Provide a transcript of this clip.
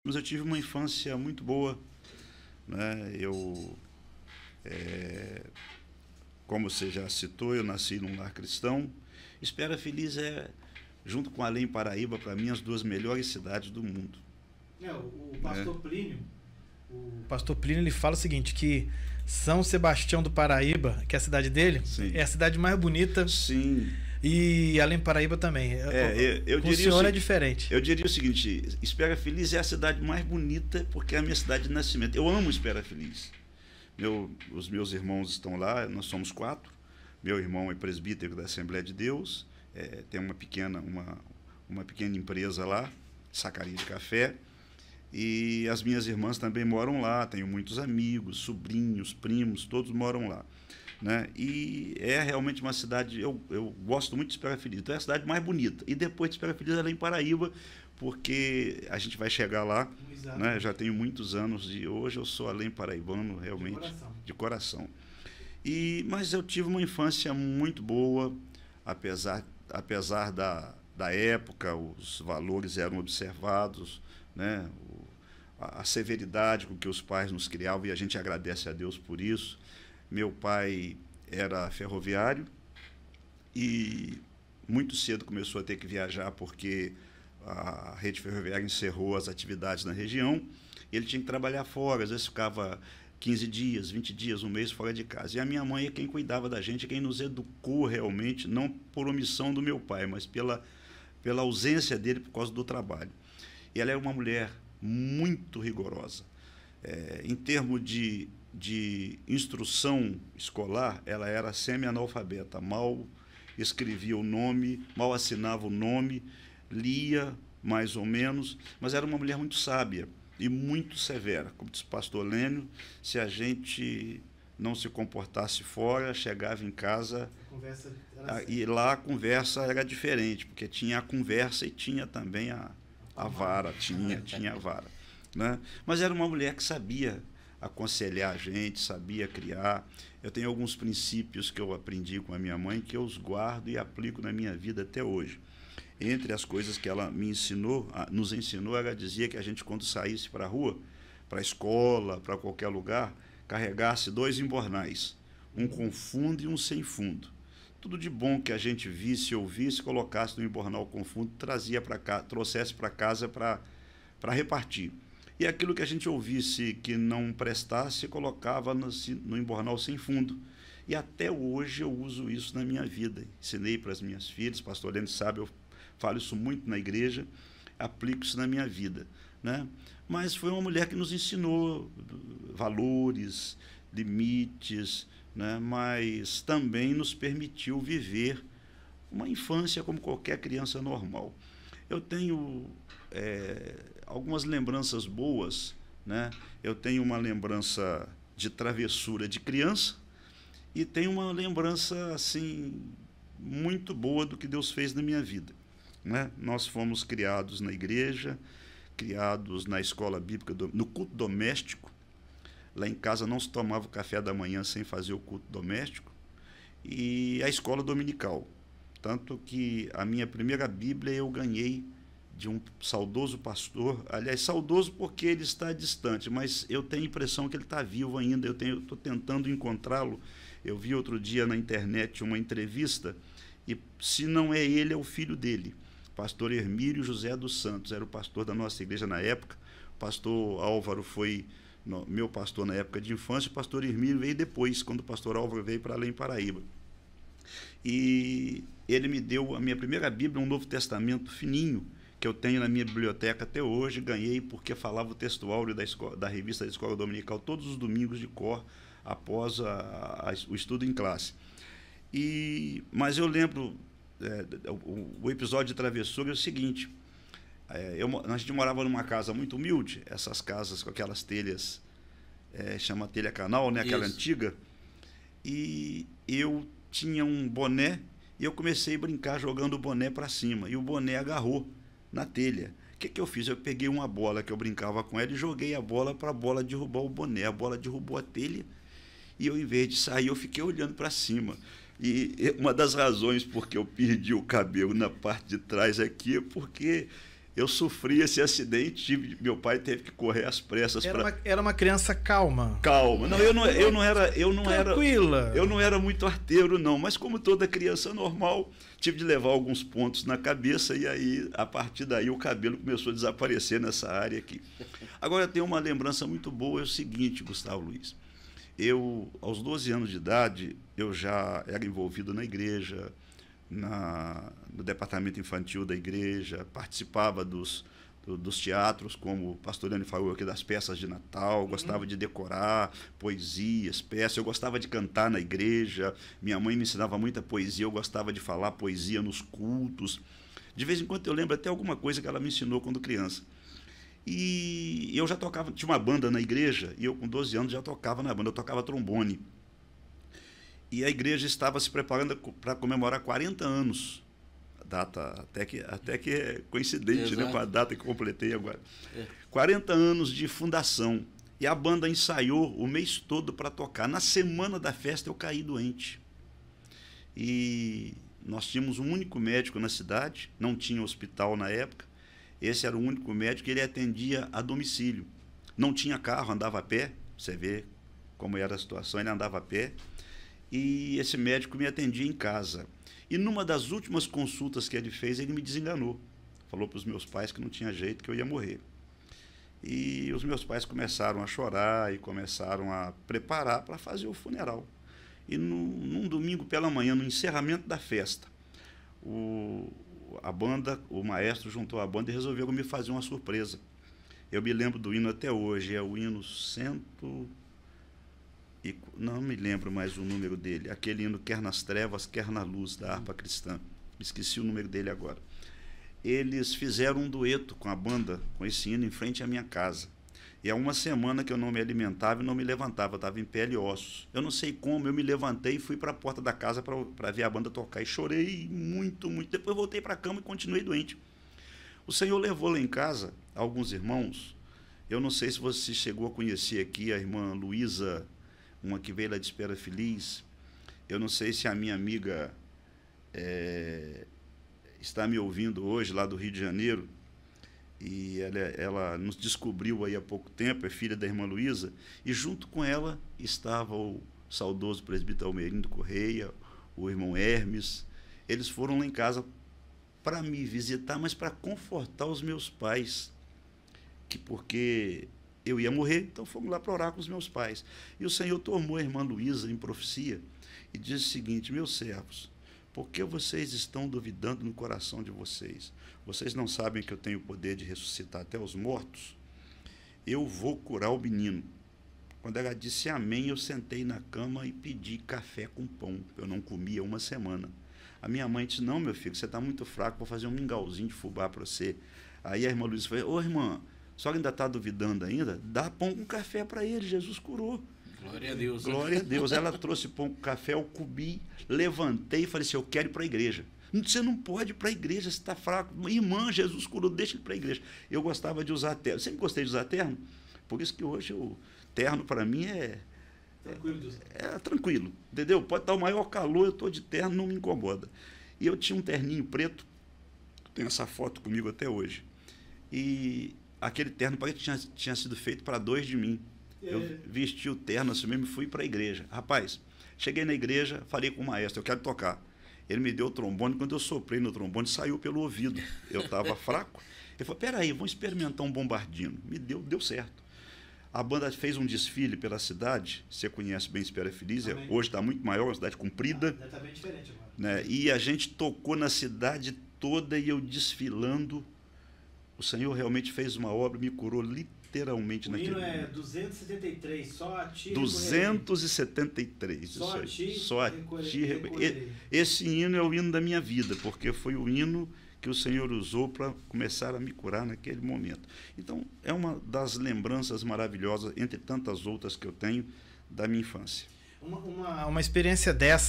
Mas eu tive uma infância muito boa, né? Como você já citou, eu nasci num lar cristão. Espera Feliz junto com Além Paraíba, para mim, as duas melhores cidades do mundo. O pastor Plínio, ele fala o seguinte, que São Sebastião do Paraíba, que é a cidade dele, Sim. é a cidade mais bonita. Sim. E Além Paraíba também. Eu diria o senhor é diferente. Eu diria o seguinte, Espera Feliz é a cidade mais bonita porque é a minha cidade de nascimento. Eu amo Espera Feliz. Os meus irmãos estão lá, nós somos 4. Meu irmão é presbítero da Assembleia de Deus, tem uma pequena empresa lá, sacaria de café. E as minhas irmãs também moram lá, tenho muitos amigos, sobrinhos, primos, todos moram lá. Né? E é realmente uma cidade, eu gosto muito de Espera Feliz, então é a cidade mais bonita. E depois de Espera Feliz ela é em Paraíba, porque a gente vai chegar lá, né? Já tenho muitos anos e hoje eu sou além paraibano, realmente, de coração. Mas eu tive uma infância muito boa, apesar da época, os valores eram observados, né? A severidade com que os pais nos criavam, e a gente agradece a Deus por isso. Meu pai era ferroviário e muito cedo começou a ter que viajar porque a rede ferroviária encerrou as atividades na região. Ele tinha que trabalhar fora, às vezes ficava 15 dias, 20 dias, um mês fora de casa. E a minha mãe é quem cuidava da gente, quem nos educou realmente, não por omissão do meu pai, mas pela ausência dele por causa do trabalho. E ela é uma mulher muito rigorosa. Em termos de instrução escolar, ela era semi-analfabeta, mal escrevia o nome, mal assinava o nome, lia mais ou menos, mas era uma mulher muito sábia e muito severa. Como disse o pastor Lênio, se a gente não se comportasse fora, chegava em casa e lá a conversa era diferente, porque tinha a conversa e tinha também a vara, tinha a vara. Né? Mas era uma mulher que sabia aconselhar a gente, sabia criar. Eu tenho alguns princípios que eu aprendi com a minha mãe que eu os guardo e aplico na minha vida até hoje. Entre as coisas que ela nos ensinou, ela dizia que a gente, quando saísse para a rua, para a escola, para qualquer lugar, carregasse 2 embornais, um com fundo e um sem fundo. Tudo de bom que a gente visse, ouvisse, colocasse no embornal com fundo, trouxesse para casa para repartir. E aquilo que a gente ouvisse que não prestasse, colocava no embornal sem fundo. E até hoje eu uso isso na minha vida. Ensinei para as minhas filhas, pastor Lênio sabe, eu falo isso muito na igreja, aplico isso na minha vida. Né? Mas foi uma mulher que nos ensinou valores, limites, né? Mas também nos permitiu viver uma infância como qualquer criança normal. Eu tenho algumas lembranças boas, né? Eu tenho uma lembrança de travessura de criança e tenho uma lembrança assim muito boa do que Deus fez na minha vida, né? Nós fomos criados na igreja, criados na escola bíblica, no culto doméstico. Lá em casa não se tomava o café da manhã sem fazer o culto doméstico, e a escola dominical. Tanto que a minha primeira Bíblia eu ganhei de um saudoso pastor, aliás, saudoso porque ele está distante, mas eu tenho a impressão que ele está vivo ainda, eu estou tentando encontrá-lo. Eu vi outro dia na internet uma entrevista, e se não é ele, é o filho dele, pastor Hermílio José dos Santos, era o pastor da nossa igreja na época. O pastor Álvaro foi meu pastor na época de infância, o pastor Hermílio veio depois, quando o pastor Álvaro veio para Além Paraíba. E ele me deu a minha primeira Bíblia, um Novo Testamento fininho, que eu tenho na minha biblioteca até hoje. Ganhei porque falava o texto áureo da revista da Escola Dominical todos os domingos de cor, após o estudo em classe. Mas eu lembro, o episódio de travessura é o seguinte: a gente morava numa casa muito humilde, essas casas com aquelas telhas, chama telha canal, né, aquela antiga, e eu tinha um boné e eu comecei a brincar jogando o boné para cima, e o boné agarrou na telha. O que eu fiz? Eu peguei uma bola que eu brincava com ela e joguei a bola para a bola derrubar o boné. A bola derrubou a telha e eu, em vez de sair, eu fiquei olhando para cima. E uma das razões por que eu perdi o cabelo na parte de trás aqui é porque Eu sofri esse acidente, meu pai teve que correr às pressas para... Era uma criança calma. Calma. Não, eu não era muito arteiro, não, mas como toda criança normal, tive de levar alguns pontos na cabeça e aí, a partir daí, o cabelo começou a desaparecer nessa área aqui. Agora, eu tenho uma lembrança muito boa, é o seguinte, Gustavo Luiz. Eu, aos 12 anos de idade, eu já era envolvido na igreja, no departamento infantil da igreja, participava dos teatros, como o pastor Leandro falou aqui, das peças de Natal, gostava de decorar poesias, peças, eu gostava de cantar na igreja, minha mãe me ensinava muita poesia, eu gostava de falar poesia nos cultos, de vez em quando eu lembro até alguma coisa que ela me ensinou quando criança. E eu já tocava, tinha uma banda na igreja, e eu com 12 anos já tocava na banda, eu tocava trombone. E a igreja estava se preparando para comemorar 40 anos. A data até que é coincidente, né, com a data que completei agora. 40 anos de fundação. E a banda ensaiou o mês todo para tocar. Na semana da festa eu caí doente. E nós tínhamos um único médico na cidade, não tinha hospital na época. Esse era o único médico, ele atendia a domicílio. Não tinha carro, andava a pé. Você vê como era a situação, ele andava a pé. E esse médico me atendia em casa. E numa das últimas consultas que ele fez, ele me desenganou. Falou para os meus pais que não tinha jeito, que eu ia morrer. E os meus pais começaram a chorar e começaram a preparar para fazer o funeral. E num domingo pela manhã, no encerramento da festa, a banda, o maestro juntou a banda e resolveu me fazer uma surpresa. Eu me lembro do hino até hoje, é o hino não me lembro mais o número dele, aquele hino Quer nas Trevas, Quer na Luz, da harpa cristã. Esqueci o número dele agora. Eles fizeram um dueto com a banda, com esse hino, em frente à minha casa. E há uma semana que eu não me alimentava e não me levantava, eu estava em pele e ossos. Eu não sei como, eu me levantei e fui para a porta da casa para ver a banda tocar. E chorei muito, muito. Depois voltei para a cama e continuei doente. O Senhor levou lá em casa alguns irmãos. Eu não sei se você chegou a conhecer aqui a irmã Luísa, uma que veio lá de Espera Feliz. Eu não sei se a minha amiga está me ouvindo hoje, lá do Rio de Janeiro, e ela nos descobriu aí há pouco tempo, é filha da irmã Luísa, e junto com ela estava o saudoso presbítero Almerindo Correia, o irmão Hermes. Eles foram lá em casa para me visitar, mas para confortar os meus pais, porque eu ia morrer, então fomos lá para orar com os meus pais. E o Senhor tomou a irmã Luísa em profecia e disse o seguinte: meus servos, por que vocês estão duvidando no coração de vocês? Vocês não sabem que eu tenho o poder de ressuscitar até os mortos? Eu vou curar o menino. Quando ela disse amém, eu sentei na cama e pedi café com pão. Eu não comia uma semana. A minha mãe disse: não, meu filho, você está muito fraco, vou fazer um mingauzinho de fubá para você. Aí a irmã Luísa falou: ô irmã, só que ainda está duvidando ainda? Dá pão com café para ele, Jesus curou. Glória a Deus. Glória a Deus. Ela trouxe pão com café, eu comi, levantei e falei assim: eu quero ir para a igreja. Você não pode ir para a igreja, você está fraco. Irmã, Jesus curou, deixa ele para a igreja. Eu gostava de usar terno, sempre gostei de usar terno, por isso que hoje o terno para mim é tranquilo, entendeu? Pode estar o maior calor, eu estou de terno, não me incomoda. E eu tinha um terninho preto, tenho essa foto comigo até hoje, e aquele terno parece que tinha sido feito para 2 de mim. Eu vesti o terno assim mesmo e fui para a igreja. Rapaz, cheguei na igreja, falei com o maestro: eu quero tocar. Ele me deu o trombone, quando eu soprei no trombone, saiu pelo ouvido. Eu estava fraco. Ele falou: peraí, vamos experimentar um bombardino. Me deu certo. A banda fez um desfile pela cidade, você conhece bem Espera Feliz, hoje está muito maior, uma cidade comprida. Está bem diferente agora. Né? E a gente tocou na cidade toda e eu desfilando. O Senhor realmente fez uma obra, me curou literalmente naquele momento. O hino é 273, só a ti 273. Só a ti recolherei. Esse hino é o hino da minha vida, porque foi o hino que o Senhor usou para começar a me curar naquele momento. Então, é uma das lembranças maravilhosas, entre tantas outras que eu tenho, da minha infância. Uma experiência dessa